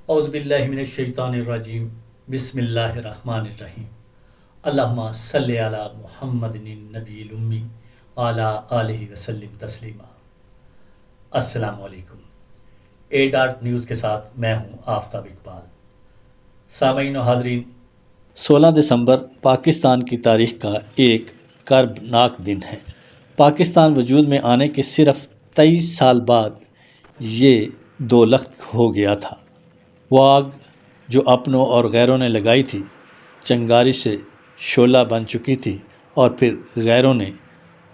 اعوذ باللہ من الشیطان الرجیم، بسم اللہ الرحمن الرحیم۔ اللہم صلی علی محمد النبی الامی وعلی آلہ وسلم تسلیما۔ السلام علیکم۔ اے ڈاٹ نیوز کے ساتھ میں ہوں آفتاب اقبال۔ سامعین و حاضرین، 16 دسمبر پاکستان کی تاریخ کا ایک کربناک دن ہے۔ پاکستان وجود میں آنے کے صرف 23 سال بعد یہ دو لخت ہو گیا تھا۔ وہ آگ جو اپنوں اور غیروں نے لگائی تھی، چنگاری سے شعلہ بن چکی تھی، اور پھر غیروں نے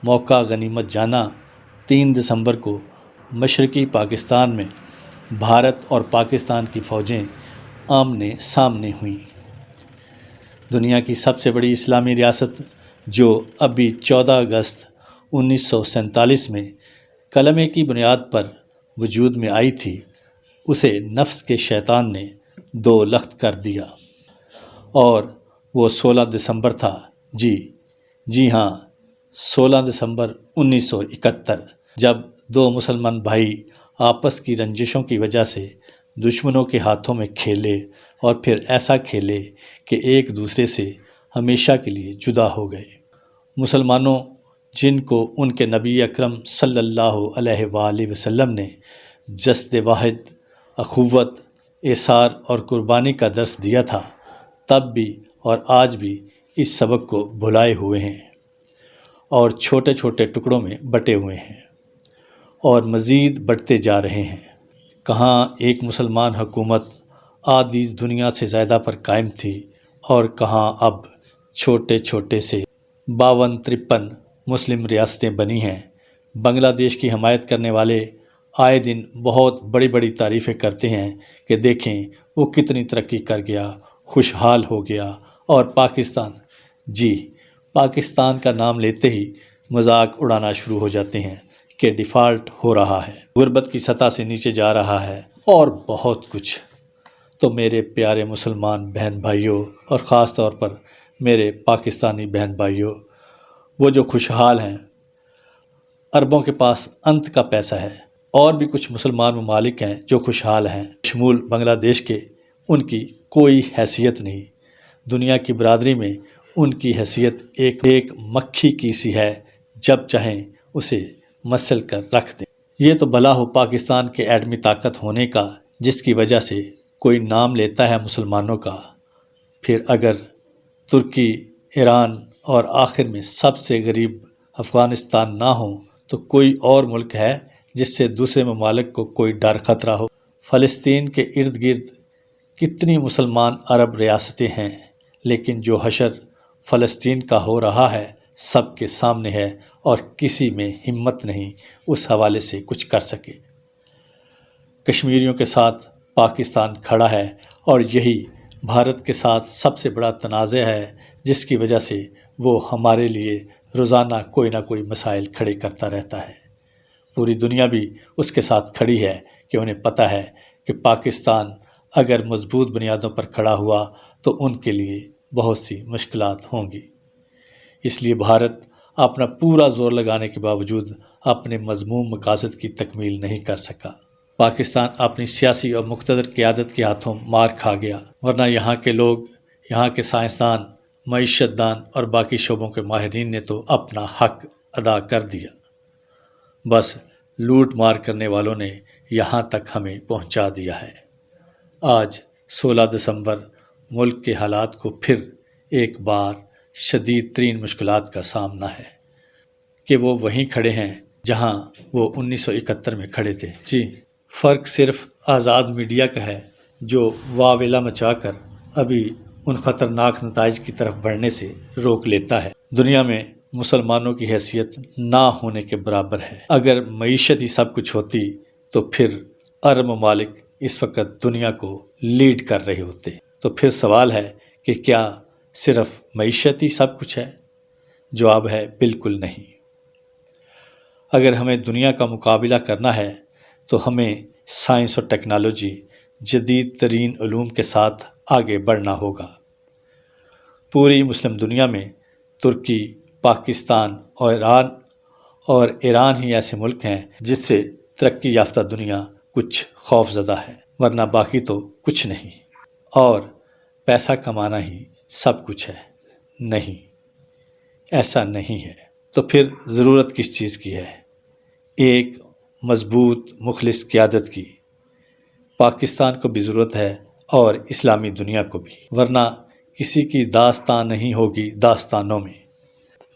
موقع غنیمت جانا 3 دسمبر کو مشرقی پاکستان میں بھارت اور پاکستان کی فوجیں آمنے سامنے ہوئیں۔ دنیا کی سب سے بڑی اسلامی ریاست جو ابھی 14 اگست 1947 میں کلمے کی بنیاد پر وجود میں آئی تھی، اسے نفس کے شیطان نے دو لخت کر دیا، اور وہ 16 دسمبر تھا۔ جی ہاں، 16 دسمبر 1971، جب دو مسلمان بھائی آپس کی رنجشوں کی وجہ سے دشمنوں کے ہاتھوں میں کھیلے، اور پھر ایسا کھیلے کہ ایک دوسرے سے ہمیشہ کے لیے جدا ہو گئے۔ مسلمانوں جن کو ان کے نبی اکرم صلی اللہ علیہ وآلہ وسلم نے جسد واحد، اخوت، ایثار اور قربانی کا درس دیا تھا، تب بھی اور آج بھی اس سبق کو بھلائے ہوئے ہیں، اور چھوٹے چھوٹے ٹکڑوں میں بٹے ہوئے ہیں، اور مزید بٹتے جا رہے ہیں۔ کہاں ایک مسلمان حکومت آدھی دنیا سے زیادہ پر قائم تھی، اور کہاں اب چھوٹے چھوٹے سے 52-53 مسلم ریاستیں بنی ہیں۔ بنگلہ دیش کی حمایت کرنے والے آئے دن بہت بڑی بڑی تعریفیں کرتے ہیں کہ دیکھیں وہ کتنی ترقی کر گیا، خوشحال ہو گیا، اور پاکستان کا نام لیتے ہی مذاق اڑانا شروع ہو جاتے ہیں کہ ڈیفالٹ ہو رہا ہے، غربت کی سطح سے نیچے جا رہا ہے، اور بہت کچھ۔ تو میرے پیارے مسلمان بہن بھائیوں، اور خاص طور پر میرے پاکستانی بہن بھائیوں، وہ جو خوشحال ہیں، اربوں کے پاس انت کا پیسہ ہے، اور بھی کچھ مسلمان ممالک ہیں جو خوشحال ہیں، شمول بنگلہ دیش کے، ان کی کوئی حیثیت نہیں۔ دنیا کی برادری میں ان کی حیثیت ایک مکھی کی سی ہے، جب چاہیں اسے مسل کر رکھ دیں۔ یہ تو بھلا ہو پاکستان کے ایٹمی طاقت ہونے کا، جس کی وجہ سے کوئی نام لیتا ہے مسلمانوں کا۔ پھر اگر ترکی، ایران اور آخر میں سب سے غریب افغانستان نہ ہوں تو کوئی اور ملک ہے جس سے دوسرے ممالک کو کوئی ڈر خطرہ ہو؟ فلسطین کے ارد گرد کتنی مسلمان عرب ریاستیں ہیں، لیکن جو حشر فلسطین کا ہو رہا ہے سب کے سامنے ہے، اور کسی میں ہمت نہیں اس حوالے سے کچھ کر سکے۔ کشمیریوں کے ساتھ پاکستان کھڑا ہے، اور یہی بھارت کے ساتھ سب سے بڑا تنازع ہے، جس کی وجہ سے وہ ہمارے لیے روزانہ کوئی نہ کوئی مسائل کھڑے کرتا رہتا ہے۔ پوری دنیا بھی اس کے ساتھ کھڑی ہے کہ انہیں پتہ ہے کہ پاکستان اگر مضبوط بنیادوں پر کھڑا ہوا تو ان کے لیے بہت سی مشکلات ہوں گی۔ اس لیے بھارت اپنا پورا زور لگانے کے باوجود اپنے مذموم مقاصد کی تکمیل نہیں کر سکا۔ پاکستان اپنی سیاسی اور مقتدر قیادت کے ہاتھوں مار کھا گیا، ورنہ یہاں کے لوگ، یہاں کے سائنسدان، معیشت دان اور باقی شعبوں کے ماہرین نے تو اپنا حق ادا کر دیا۔ بس لوٹ مار کرنے والوں نے یہاں تک ہمیں پہنچا دیا ہے۔ آج 16 دسمبر ملک کے حالات کو پھر ایک بار شدید ترین مشکلات کا سامنا ہے کہ وہ وہیں کھڑے ہیں جہاں وہ 1971 میں کھڑے تھے۔ فرق صرف آزاد میڈیا کا ہے، جو واویلا مچا کر ابھی ان خطرناک نتائج کی طرف بڑھنے سے روک لیتا ہے۔ دنیا میں مسلمانوں کی حیثیت نہ ہونے کے برابر ہے۔ اگر معیشت ہی سب کچھ ہوتی تو پھر عرب ممالک اس وقت دنیا کو لیڈ کر رہے ہوتے۔ تو پھر سوال ہے کہ کیا صرف معیشت ہی سب کچھ ہے؟ جواب ہے بالکل نہیں۔ اگر ہمیں دنیا کا مقابلہ کرنا ہے تو ہمیں سائنس اور ٹیکنالوجی، جدید ترین علوم کے ساتھ آگے بڑھنا ہوگا۔ پوری مسلم دنیا میں ترکی، پاکستان اور ایران ہی ایسے ملک ہیں جس سے ترقی یافتہ دنیا کچھ خوف زدہ ہے۔ ورنہ باقی تو کچھ نہیں، اور پیسہ کمانا ہی سب کچھ ہے۔ نہیں، ایسا نہیں ہے۔ تو پھر ضرورت کس چیز کی ہے؟ ایک مضبوط مخلص قیادت کی۔ پاکستان کو بھی ضرورت ہے اور اسلامی دنیا کو بھی، ورنہ کسی کی داستان نہیں ہوگی داستانوں میں۔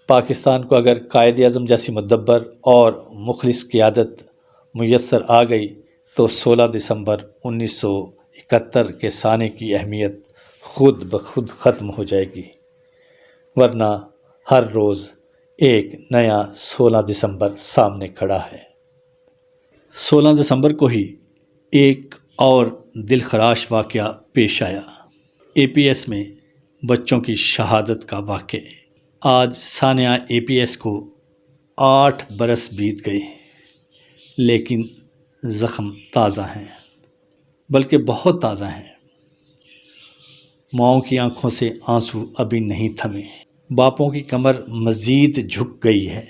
پاکستان کو اگر قائد اعظم جیسی مدبر اور مخلص قیادت میسر آ گئی تو 16 دسمبر 1971 کے سانے کی اہمیت خود بخود ختم ہو جائے گی، ورنہ ہر روز ایک نیا 16 دسمبر سامنے کھڑا ہے۔ 16 دسمبر کو ہی ایک اور دلخراش واقعہ پیش آیا، اے پی ایس میں بچوں کی شہادت کا واقعہ۔ آج سانحہ اے پی ایس کو 8 برس بیت گئے، لیکن زخم تازہ ہیں، بلکہ بہت تازہ ہیں۔ ماؤں کی آنکھوں سے آنسو ابھی نہیں تھمے، باپوں کی کمر مزید جھک گئی ہے،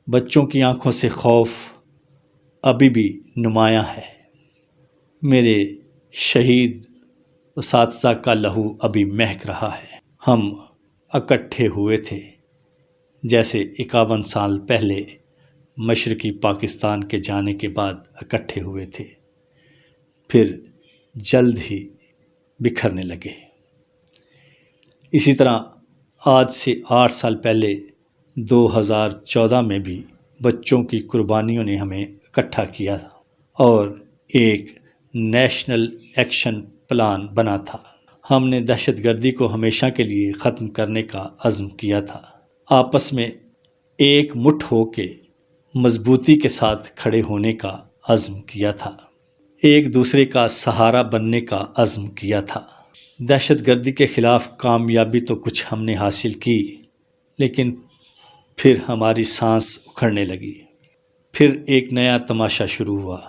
بچوں کی آنکھوں سے خوف ابھی بھی نمایاں ہے۔ میرے شہید اساتذہ کا لہو ابھی مہک رہا ہے۔ ہم اکٹھے ہوئے تھے جیسے 51 سال پہلے مشرقی پاکستان کے جانے کے بعد اکٹھے ہوئے تھے، پھر جلد ہی بکھرنے لگے۔ اسی طرح آج سے 8 سال پہلے 2014 میں بھی بچوں کی قربانیوں نے ہمیں اکٹھا کیا تھا اور ایک نیشنل ایکشن پلان بنا تھا۔ ہم نے دہشت گردی کو ہمیشہ کے لیے ختم کرنے کا عزم کیا تھا، آپس میں ایک مٹھ ہو کے مضبوطی کے ساتھ کھڑے ہونے کا عزم کیا تھا، ایک دوسرے کا سہارا بننے کا عزم کیا تھا۔ دہشت گردی کے خلاف کامیابی تو کچھ ہم نے حاصل کی، لیکن پھر ہماری سانس اکھڑنے لگی۔ پھر ایک نیا تماشا شروع ہوا،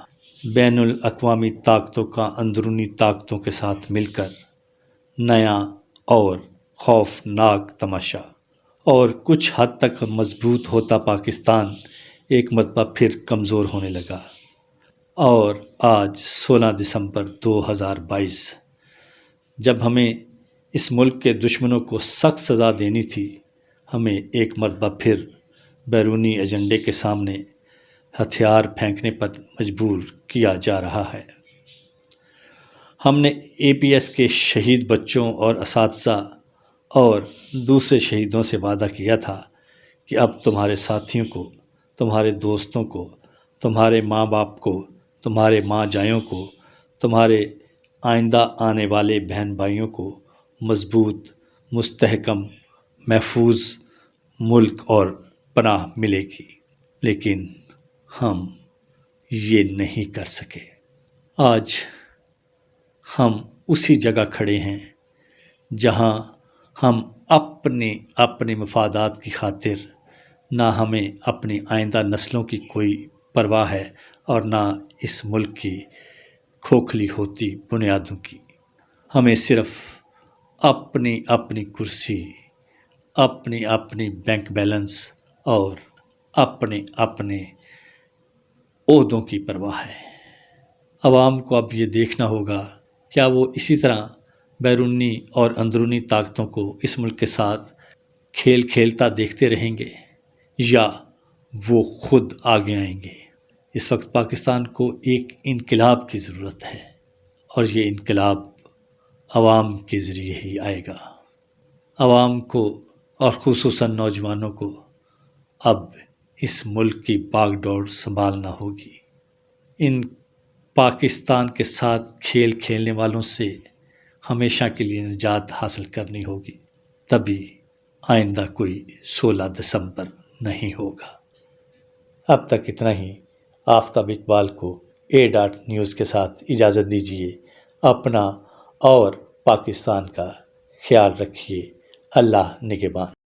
بین الاقوامی طاقتوں کا اندرونی طاقتوں کے ساتھ مل کر نیا اور خوفناک تماشا، اور کچھ حد تک مضبوط ہوتا پاکستان ایک مرتبہ پھر کمزور ہونے لگا۔ اور آج 16 دسمبر 2022 جب ہمیں اس ملک کے دشمنوں کو سخت سزا دینی تھی، ہمیں ایک مرتبہ پھر بیرونی ایجنڈے کے سامنے ہتھیار پھینکنے پر مجبور کیا جا رہا ہے۔ ہم نے اے پی ایس کے شہید بچوں اور اساتذہ اور دوسرے شہیدوں سے وعدہ کیا تھا کہ اب تمہارے ساتھیوں کو، تمہارے دوستوں کو، تمہارے ماں باپ کو، تمہارے ماں جائوں کو، تمہارے آئندہ آنے والے بہن بھائیوں کو مضبوط، مستحکم، محفوظ ملک اور پناہ ملے گی، لیکن ہم یہ نہیں کر سکے۔ آج ہم اسی جگہ کھڑے ہیں جہاں ہم اپنے مفادات کی خاطر، نہ ہمیں اپنی آئندہ نسلوں کی کوئی پرواہ ہے اور نہ اس ملک کی کھوکھلی ہوتی بنیادوں کی، ہمیں صرف اپنی کرسی، اپنی بینک بیلنس اور اپنے عہدوں کی پرواہ ہے۔ عوام کو اب یہ دیکھنا ہوگا، کیا وہ اسی طرح بیرونی اور اندرونی طاقتوں کو اس ملک کے ساتھ کھیل کھیلتا دیکھتے رہیں گے، یا وہ خود آگے آئیں گے؟ اس وقت پاکستان کو ایک انقلاب کی ضرورت ہے، اور یہ انقلاب عوام کے ذریعے ہی آئے گا۔ عوام کو اور خصوصاً نوجوانوں کو اب اس ملک کی باغ ڈور سنبھالنا ہوگی۔ ان پاکستان کے ساتھ کھیل کھیلنے والوں سے ہمیشہ کے لیے نجات حاصل کرنی ہوگی، تبھی آئندہ کوئی 16 دسمبر نہیں ہوگا۔ اب تک اتنا ہی۔ آفتاب اقبال کو نیوز کے ساتھ اجازت دیجیے۔ اپنا اور پاکستان کا خیال رکھیے۔ اللہ نگہبان۔